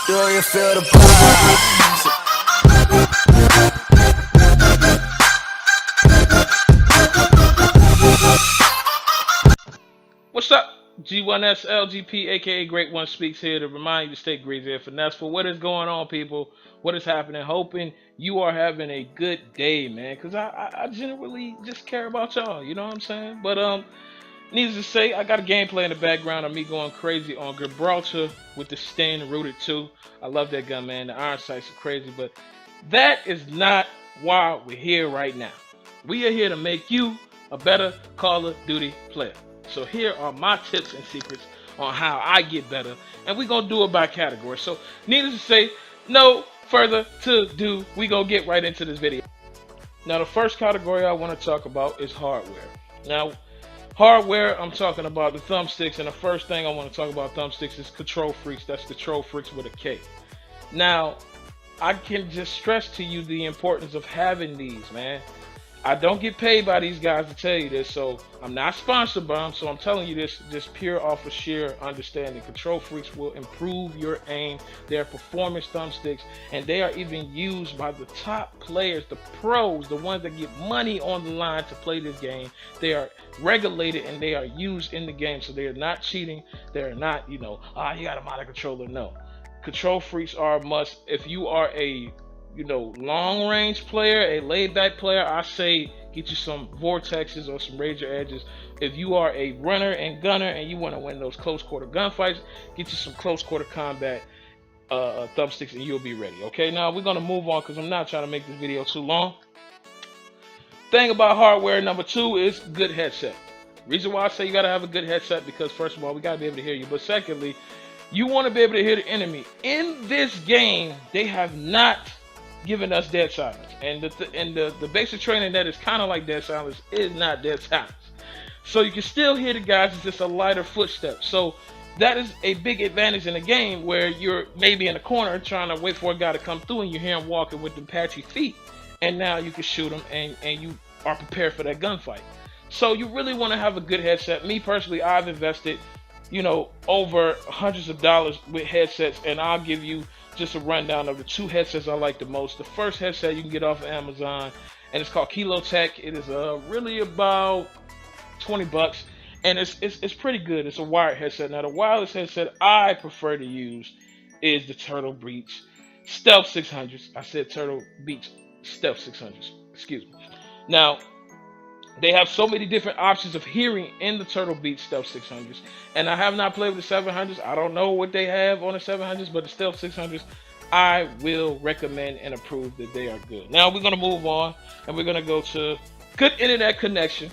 Do you feel the vibes? What's up? G1S LGP, aka Great One Speaks here to remind you to stay greasy and finesse for what is going on, people. What is happening? Hoping you are having a good day, man. Cause I generally just care about y'all. You know what I'm saying? But needless to say, I got a gameplay in the background of me going crazy on Gibraltar with the Sten Rooted 2. I love that gun, man. The iron sights are crazy, but that is not why we're here right now. We are here to make you a better Call of Duty player. So here are my tips and secrets on how I get better, and we're gonna do it by category. So needless to say, no further to do, we gonna get right into this video. Now the first category I want to talk about is hardware. Now hardware, I'm talking about the thumbsticks, and the first thing I want to talk about thumbsticks is Control Freaks. That's Control Freaks with a K. Now I can just stress to you the importance of having these, man. I don't get paid by these guys to tell you this, so I'm not sponsored by them, so I'm telling you this just pure off of sheer understanding. Control Freaks will improve your aim. They're performance thumbsticks, and they are even used by the top players, the pros, the ones that get money on the line to play this game. They are regulated and they are used in the game, so they are not cheating. They're not, you got a modded controller. No. Control Freaks are a must. If you are a long range player, a laid back player, I say get you some Vortexes or some Razor Edges. If you are a runner and gunner and you want to win those close quarter gunfights, get you some close quarter combat thumbsticks and you'll be ready. Okay, now we're gonna move on because I'm not trying to make this video too long. Thing about hardware number 2 is good headset. Reason why I say you gotta have a good headset, because first of all, we gotta be able to hear you, but secondly, you want to be able to hear the enemy. In this game, they have not giving us dead silence, and the basic training that is kind of like dead silence is not dead silence, so you can still hear the guys. It's just a lighter footstep, so that is a big advantage in the game where you're maybe in a corner trying to wait for a guy to come through and you hear him walking with them patchy feet, and now you can shoot him and you are prepared for that gunfight. So you really want to have a good headset. Me personally, I've invested over hundreds of dollars with headsets, and I'll give you just a rundown of the 2 headsets I like the most. The first headset you can get off of Amazon, and it's called Kilo Tech. It is really about 20 bucks, and it's pretty good. It's a wired headset. Now the wireless headset I prefer to use is the Turtle Beach Stealth 600s. I said Turtle Beach Stealth 600s. Excuse me. Now they have so many different options of hearing in the Turtle Beach Stealth 600s. And I have not played with the 700s. I don't know what they have on the 700s, but the Stealth 600s, I will recommend and approve that they are good. Now we're going to move on, and we're going to go to good internet connection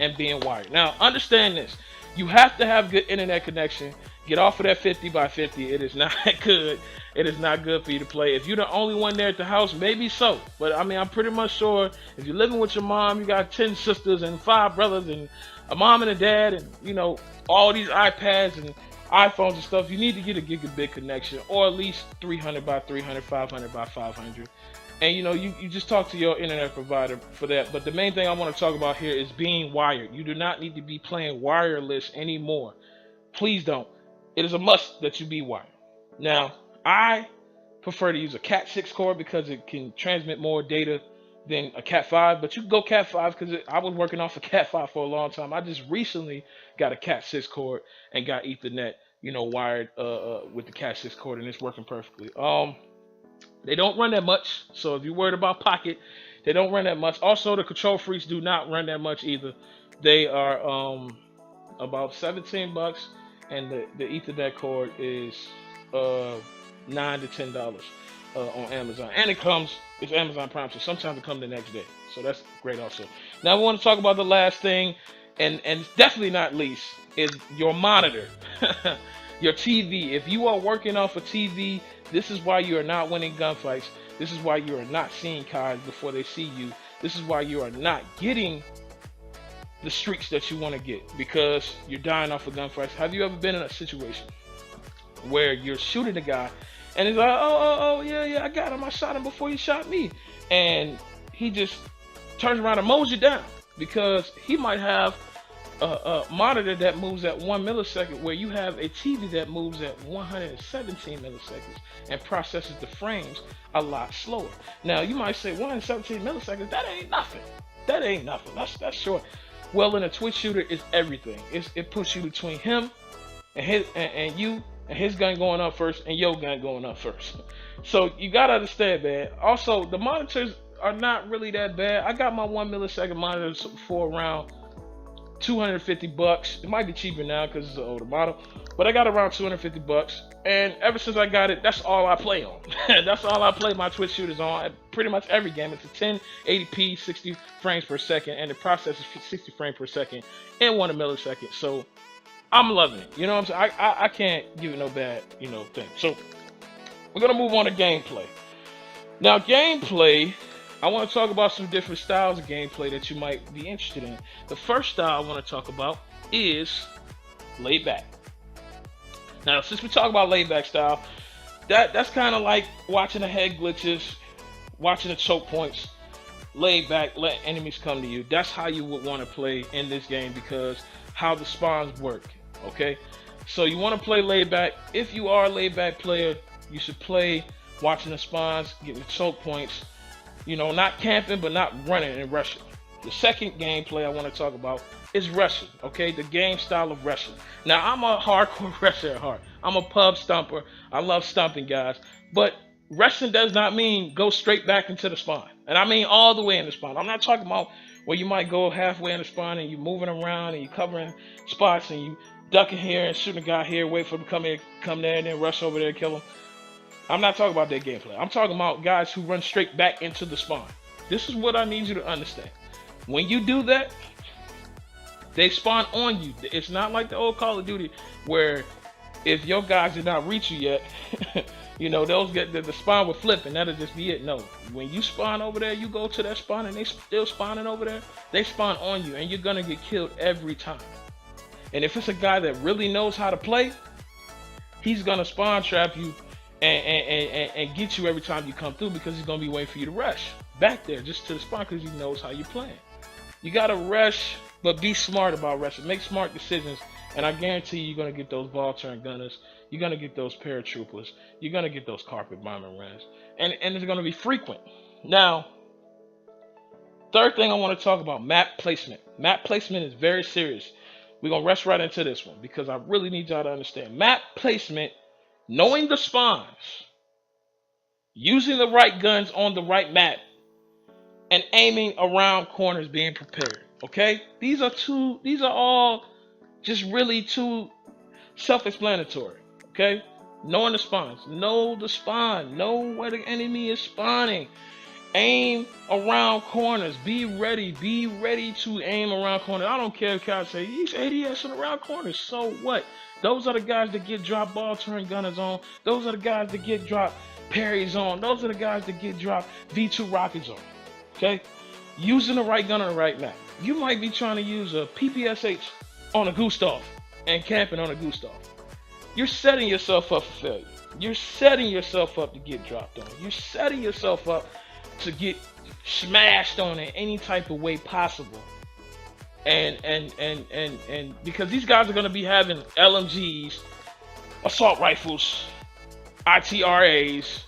and being wired. Now understand this. You have to have good internet connection. Get off of that 50 by 50. It is not good. It is not good for you to play. If you're the only one there at the house, maybe so. But I mean, I'm pretty much sure if you're living with your mom, you got 10 sisters and 5 brothers and a mom and a dad, and all these iPads and iPhones and stuff, you need to get a gigabit connection, or at least 300 by 300, 500 by 500. And you just talk to your internet provider for that. But the main thing I want to talk about here is being wired. You do not need to be playing wireless anymore. Please don't. It is a must that you be wired. Now, I prefer to use a Cat 6 cord because it can transmit more data than a Cat 5, but you can go Cat 5 because I was working off a Cat 5 for a long time. I just recently got a Cat 6 cord and got Ethernet, wired with the Cat 6 cord, and it's working perfectly. They don't run that much, so if you're worried about pocket, they don't run that much. Also, the Control Freaks do not run that much either. They are about 17 bucks, and the Ethernet cord is $9 to $10 on Amazon, and it's Amazon Prime, so sometimes it comes the next day, so that's great also. Now we want to talk about the last thing, and definitely not least, is your monitor. Your TV. If you are working off a TV, this is why you are not winning gunfights. This is why you are not seeing guys before they see you. This is why you are not getting the streaks that you want to get, because you're dying off of gunfights. Have you ever been in a situation where you're shooting a guy and he's like, oh yeah, I got him, I shot him before he shot me, and he just turns around and mows you down because he might have monitor that moves at 1 millisecond, where you have a TV that moves at 117 milliseconds and processes the frames a lot slower. Now you might say 117 milliseconds, that ain't nothing. That ain't nothing. That's short. Well, in a Twitch shooter, it's everything. It puts you between him and you and his gun going up first and your gun going up first. So you gotta understand, man. Also, the monitors are not really that bad. I got my 1 millisecond monitors for around $250. It might be cheaper now because it's an older model, but I got around $250. And ever since I got it, that's all I play on. That's all I play my Twitch shooters on. Pretty much every game. It's a 1080p, 60 frames per second, and the process is 60 frames per second in 1 millisecond. So I'm loving it. You know what I'm saying? I can't give it no bad, thing. So we're gonna move on to gameplay. Now, gameplay, I want to talk about some different styles of gameplay that you might be interested in. The first style I want to talk about is laid back. Now, since we talk about laid back style, that's kind of like watching the head glitches, watching the choke points, laid back, let enemies come to you. That's how you would want to play in this game, because how the spawns work. Okay, so you want to play laid back. If you are a laid back player, you should play watching the spawns, getting the choke points. Not camping, but not running and rushing. The second gameplay I want to talk about is rushing, okay? The game style of rushing. Now, I'm a hardcore rusher at heart. I'm a pub stomper. I love stomping guys. But rushing does not mean go straight back into the spawn. And I mean all the way in the spawn. I'm not talking about where you might go halfway in the spawn and you're moving around and you're covering spots and you ducking here and shooting a guy here, wait for him to come there and then rush over there and kill him. I'm not talking about that gameplay. I'm talking about guys who run straight back into the spawn. This is what I need you to understand. When you do that, they spawn on you. It's not like the old Call of Duty where if your guys did not reach you yet, those get the spawn would flip and that'll just be it. No, when you spawn over there, you go to that spawn and they still spawning over there, they spawn on you and you're gonna get killed every time. And if it's a guy that really knows how to play, he's gonna spawn trap you and get you every time you come through, because he's gonna be waiting for you to rush back there just to the spawn, because he knows how you're playing. You gotta rush, but be smart about rushing. Make smart decisions, and I guarantee you're gonna get those ball turn gunners. You're gonna get those paratroopers. You're gonna get those carpet bombing runs, and it's gonna be frequent. Now, third thing I want to talk about: map placement. Map placement is very serious. We're gonna rush right into this one because I really need y'all to understand map placement. Knowing the spawns, using the right guns on the right map, and aiming around corners, being prepared. Okay, these are all just really two self-explanatory. Okay, knowing the spawns, know the spawn, know where the enemy is spawning, aim around corners, be ready to aim around corners. I don't care if guys say he's ADSing around corners, so what? Those are the guys that get dropped ball turn gunners on. Those are the guys that get dropped parries on. Those are the guys that get dropped V2 rockets on. Okay? Using the right gun on the right map. You might be trying to use a PPSH on a Gustav and camping on a Gustav. You're setting yourself up for failure. You're setting yourself up to get dropped on. You're setting yourself up to get smashed on in any type of way possible. And because these guys are going to be having LMGs, assault rifles, ITRAs,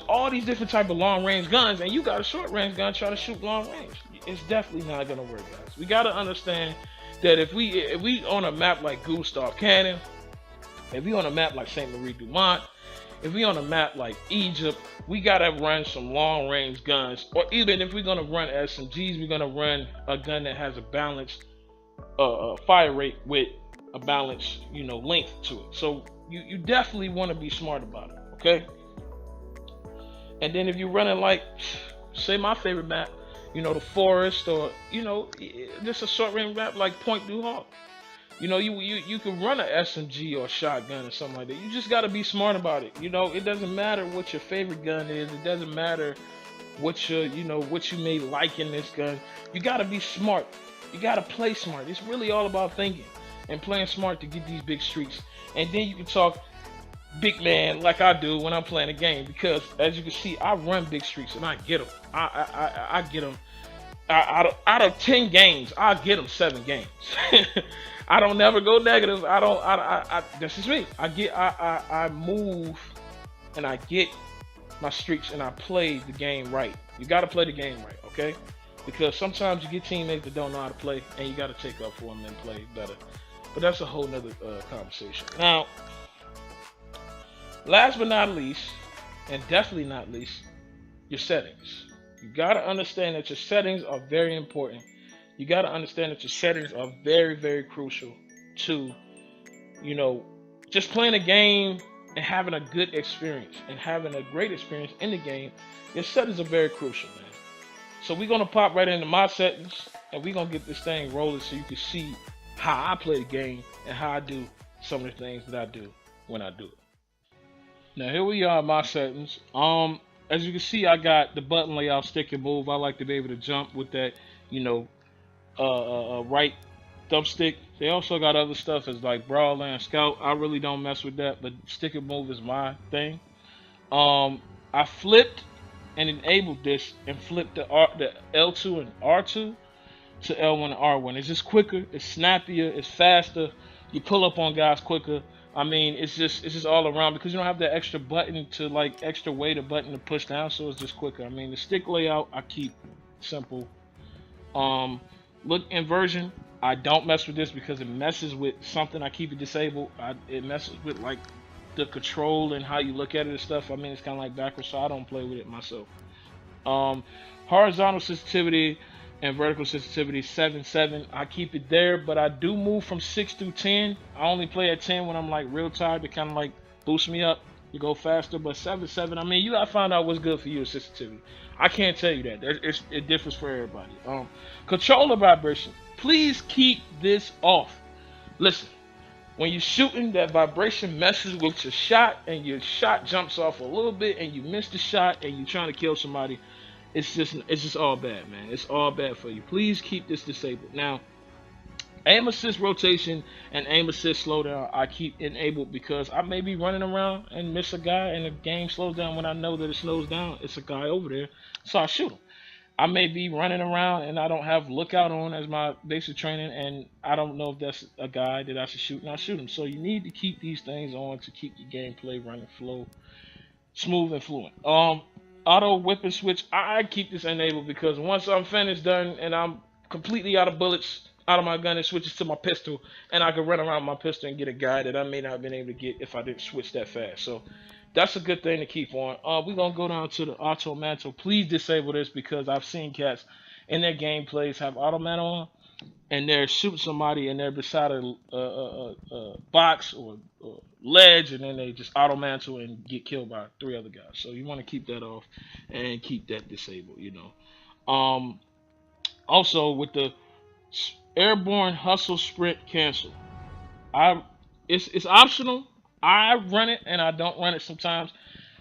all these different type of long range guns, and you got a short range gun trying to shoot long range. It's definitely not going to work, guys. We got to understand that if we on a map like Gustav Cannon, if we on a map like Saint Marie Dumont, if we on a map like Egypt, we gotta run some long range guns. Or even if we're gonna run SMGs, we're gonna run a gun that has a balanced fire rate with a balanced length to it. So you definitely want to be smart about it. Okay. And then if you're running like, say my favorite map, the forest, or just a short range map like Point Du Hoc. You can run an SMG or a shotgun or something like that. You just got to be smart about it. It doesn't matter what your favorite gun is. It doesn't matter what what you may like in this gun. You got to be smart. You got to play smart. It's really all about thinking and playing smart to get these big streaks. And then you can talk big man like I do when I'm playing a game, because as you can see, I run big streaks and I get them. I get them Out of 10 games, I'll get them 7 games. I don't never go negative. I don't. This is me. I move and I get my streaks and I play the game right. You got to play the game right, okay? Because sometimes you get teammates that don't know how to play, and you got to take up for them and play better. But that's a whole nother conversation. Now, last but not least, and definitely not least, your settings. You got to understand that your settings are very important. You got to understand that your settings are very, very crucial to, you know, just playing a game and having a good experience and having a great experience in the game. Your settings are very crucial, man. So we're gonna pop right into my settings and we're gonna get this thing rolling so you can see how I play the game and how I do some of the things that I do when I do it. Now here we are, my settings. As you can see, I got the button layout, stick and move. I like to be able to jump with that, you know, right thumbstick. They also got other stuff as like brawler and scout. I really don't mess with that, but stick and move is my thing. I flipped and enabled this and flipped the L2 and R2 to L1 and R1. It's just quicker, it's snappier, it's faster. You pull up on guys quicker. I mean, it's just all around because you don't have that extra button to like extra weight or button to push down, so it's just quicker. I mean, the stick layout I keep simple. Look inversion, I don't mess with this because it messes with something. I keep it disabled. It messes with like the control and how you look at it and stuff. I mean, it's kind of like backwards, so I don't play with it myself. Horizontal sensitivity and vertical sensitivity 7/7. I keep it there, but I do move from 6 through 10. I only play at 10 when I'm like real tired to kind of like boost me up. You go faster, but 7/7. I mean, you gotta find out what's good for you with sensitivity. I can't tell you that. It differs for everybody. Controller vibration. Please keep this off. Listen, when you're shooting, that vibration messes with your shot, and your shot jumps off a little bit, and you miss the shot, and you're trying to kill somebody. It's just all bad, man. It's all bad for you. Please keep this disabled. Now, aim assist rotation and aim assist slowdown I keep enabled because I may be running around and miss a guy, and the game slows down when I know that it slows down. It's a guy over there, so I shoot him. I may be running around and I don't have lookout on as my basic training, and I don't know if that's a guy that I should shoot, and I shoot him. So you need to keep these things on to keep your gameplay running flow, smooth and fluent. Auto whipping switch, I keep this enabled because once I'm finished done and I'm completely out of bullets out of my gun, it switches to my pistol, and I can run around my pistol and get a guy that I may not have been able to get if I didn't switch that fast. So that's a good thing to keep on. We're gonna go down to the auto mantle. Please disable this because I've seen cats in their gameplays have auto mantle on, and they're shooting somebody and they're beside a box or ledge, and then they just auto mantle and get killed by 3 other guys. So you want to keep that off and keep that disabled. You know. Also with the airborne hustle sprint cancel, it's optional. I run it and I don't run it sometimes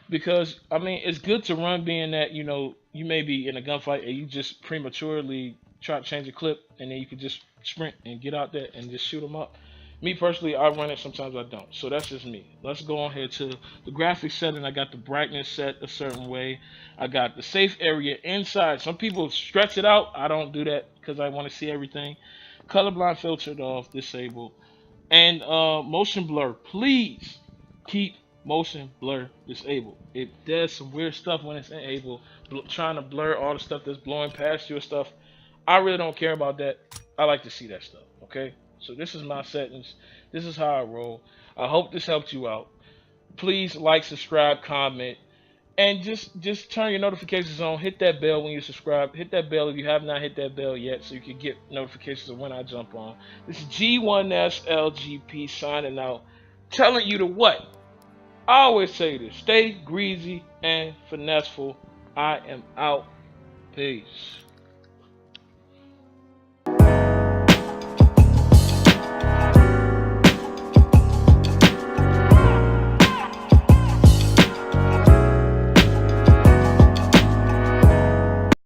because I mean it's good to run, being that you know you may be in a gunfight and you just prematurely try to change a clip, and then you can just sprint and get out there and just shoot them up. Me personally, I run it, sometimes I don't. So that's just me. Let's go on here to the graphics setting. I got the brightness set a certain way. I got the safe area inside. Some people stretch it out. I don't do that because I want to see everything. Colorblind filtered off, disabled. And motion blur. Please keep motion blur disabled. It does some weird stuff when it's enabled. Trying to blur all the stuff that's blowing past you and stuff. I really don't care about that. I like to see that stuff. Okay? So this is my settings. This is how I roll. I hope this helped you out. Please like, subscribe, comment, and just turn your notifications on. Hit that bell when you subscribe. Hit that bell if you have not hit that bell yet, so you can get notifications of when I jump on. This is G1SLGP signing out, telling you to what? I always say this: stay greasy and finesseful. I am out. Peace.